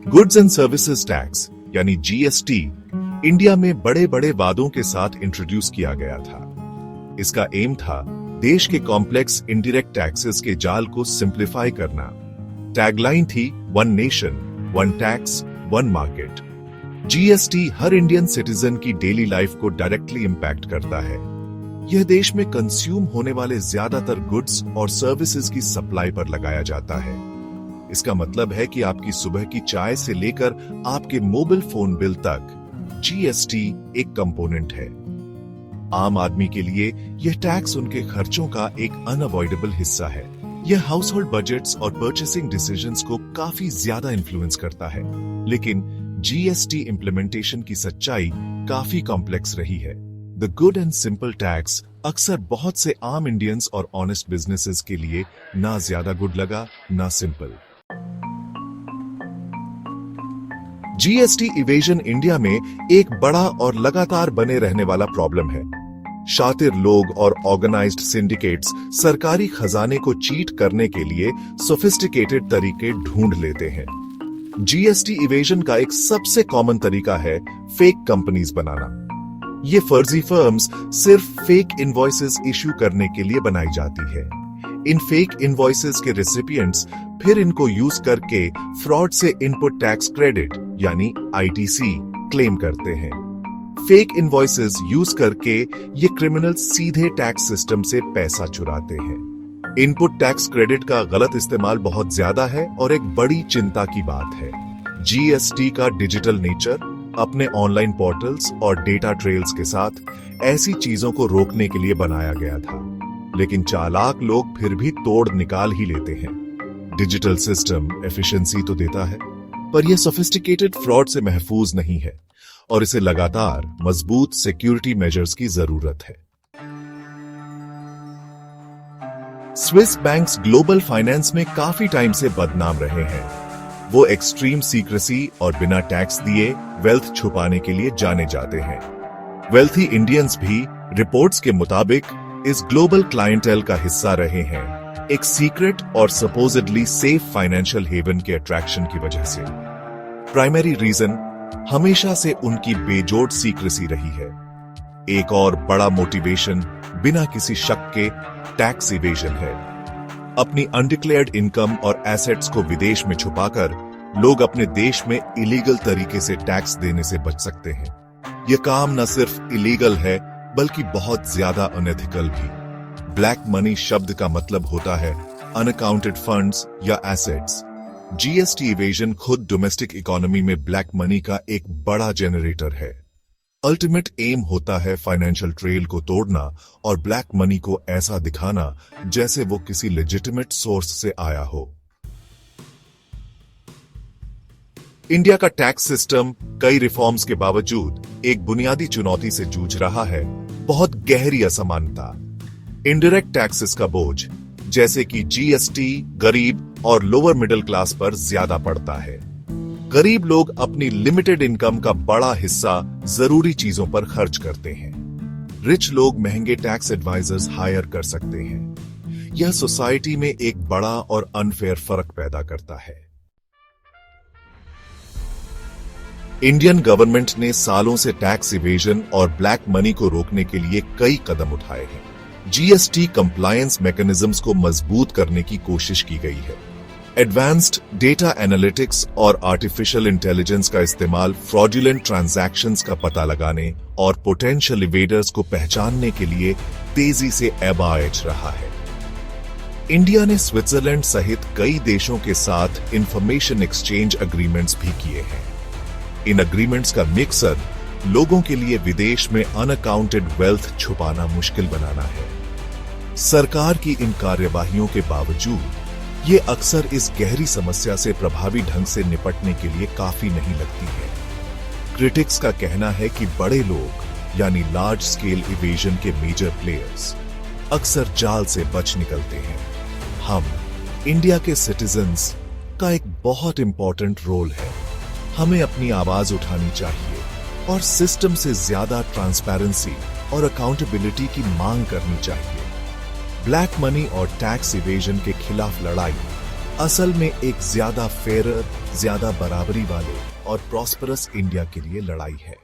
Goods and services tax यानी GST India में बड़े बड़े वादों के साथ इंट्रोड्यूस किया गया था। इसका एम था देश के कॉम्प्लेक्स इनडायरेक्ट टैक्सेस के जाल को सिंप्लीफाई करना। टैगलाइन थी one nation, one tax, one market. GST हर इंडियन सिटीजन की डेली लाइफ को डायरेक्टली इंपैक्ट करता है। यह देश में कंज्यूम होने वाले ज्यादातर गुड्स और सर्विसेज की सप्लाई पर लगाया जाता है। इसका मतलब है कि आपकी सुबह की चाय से लेकर आपके मोबाइल फोन बिल तक जीएसटी एक कंपोनेंट है। आम आदमी के लिए यह टैक्स उनके खर्चों का एक अनअवॉइडेबल हिस्सा है। यह हाउस होल्ड बजट्स और परचेसिंग डिसीजंस को काफी ज्यादा इन्फ्लुएंस करता है। लेकिन जीएसटी इंप्लीमेंटेशन की सच्चाई काफी कॉम्प्लेक्स रही है। The good and simple tax अक्सर बहुत से आम इंडियंस और ऑनेस्ट बिजनेसेस के लिए ना ज्यादा गुड लगा ना सिंपल। जीएसटी इवेजन इंडिया में एक बड़ा और लगातार बने रहने वाला प्रॉब्लम है। शातिर लोग और ऑर्गेनाइज्ड सिंडिकेट्स सरकारी खजाने को चीट करने के लिए सोफिस्टिकेटेड तरीके ढूंढ लेते हैं। जीएसटी इवेजन का एक सबसे कॉमन तरीका है फेक कंपनीज बनाना। ये फर्जी फर्म्स सिर्फ फेक इनवॉइसेस इश्यू करने के लिए बनाई जाती है। इन फेक इनवॉइसेस के रेसिपिएंट्स फिर इनको यूज करके फ्रॉड से इनपुट टैक्स क्रेडिट यानी आईटीसी क्लेम करते हैं। फेक इनवॉइसेस यूज करके ये क्रिमिनल सीधे टैक्स सिस्टम से पैसा चुराते हैं। इनपुट टैक्स क्रेडिट का गलत इस्तेमाल बहुत ज्यादा है और एक बड़ी चिंता की बात है। जीएसटी का डिजिटल नेचर अपने ऑनलाइन पोर्टल्स और डेटा ट्रेल्स के साथ ऐसी चीजों को रोकने के लिए बनाया गया था। लेकिन चालाक लोग फिर भी तोड़ निकाल ही लेते हैं। डिजिटल सिस्टम एफिशिएंसी तो देता है, पर यह सोफिस्टिकेटेड फ्रॉड से महफूज नहीं है और इसे लगातार मजबूत सिक्योरिटी मेजर्स की जरूरत है। स्विस बैंक्स ग्लोबल फाइनेंस में काफी टाइम से बदनाम रहे हैं। वो एक्सट्रीम सीक्रेसी और बिना टैक्स दिए वेल्थ छुपाने के लिए जाने जाते हैं। वेल्थी इंडियंस भी रिपोर्ट्स के मुताबिक इस ग्लोबल क्लाइंटेल का हिस्सा रहे हैं, एक सीक्रेट और सपोजिडली सेफ फाइनेंशियल हेवन के अट्रैक्शन की वजह से। प्राइमरी रीजन हमेशा से उनकी बेजोड़ सीक्रेसी रही है। एक और बड़ा मोटिवेशन बिना किसी शक के टैक्स इवेजन है। अपनी अनडिक्लेयर्ड इनकम और एसेट्स को विदेश में छुपाकर लोग अपने देश में इलीगल तरीके से टैक्स देने से बच सकते हैं। यह काम न सिर्फ इलीगल है बल्कि बहुत ज्यादा अनएथिकल भी। ब्लैक मनी शब्द का मतलब होता है अनअकाउंटेड फंड्स या एसेट्स। जीएसटी इवेजन खुद डोमेस्टिक इकोनॉमी में ब्लैक मनी का एक बड़ा जनरेटर है। अल्टीमेट एम होता है फाइनेंशियल ट्रेल को तोड़ना और ब्लैक मनी को ऐसा दिखाना जैसे वो किसी लेजिटिमेट सोर्स से आया हो। इंडिया का टैक्स सिस्टम कई रिफॉर्म्स के बावजूद एक बुनियादी चुनौती से जूझ रहा है, बहुत गहरी असमानता। इनडायरेक्ट टैक्सेस का बोझ जैसे कि जीएसटी गरीब और लोअर मिडिल क्लास पर ज्यादा पड़ता है। गरीब लोग अपनी लिमिटेड इनकम का बड़ा हिस्सा जरूरी चीजों पर खर्च करते हैं। रिच लोग महंगे टैक्स एडवाइजर्स हायर कर सकते हैं। यह सोसाइटी में एक बड़ा और अनफेयर फर्क पैदा करता है। इंडियन गवर्नमेंट ने सालों से टैक्स इवेजन और ब्लैक मनी को रोकने के लिए कई कदम उठाए हैं। जीएसटी कंप्लायंस मैकेनिज्म्स को मजबूत करने की कोशिश की गई है। एडवांस्ड डेटा एनालिटिक्स और आर्टिफिशियल इंटेलिजेंस का इस्तेमाल फ्रॉडुलेंट ट्रांजैक्शंस का पता लगाने और पोटेंशियल इवेडर्स को पहचानने के लिए तेजी से एबाइज रहा है। इंडिया ने स्विट्जरलैंड सहित कई देशों के साथ इंफॉर्मेशन एक्सचेंज एग्रीमेंट्स भी किए हैं। इन एग्रीमेंट्स का मकसद लोगों के लिए विदेश में अनअकाउंटेड वेल्थ छुपाना मुश्किल बनाना है। सरकार की इन कार्यवाहियों के बावजूद ये अक्सर इस गहरी समस्या से प्रभावी ढंग से निपटने के लिए काफी नहीं लगती है। क्रिटिक्स का कहना है कि बड़े लोग यानी लार्ज स्केल इवेजन के मेजर प्लेयर्स अक्सर जाल से बच निकलते हैं। हम इंडिया के सिटीजन्स का एक बहुत इंपॉर्टेंट रोल है। हमें अपनी आवाज उठानी चाहिए और सिस्टम से ज्यादा ट्रांसपेरेंसी और अकाउंटेबिलिटी की मांग करनी चाहिए। ब्लैक मनी और टैक्स इवेजन के खिलाफ लड़ाई असल में एक ज्यादा फेयर, ज्यादा बराबरी वाले और प्रॉस्परस इंडिया के लिए लड़ाई है।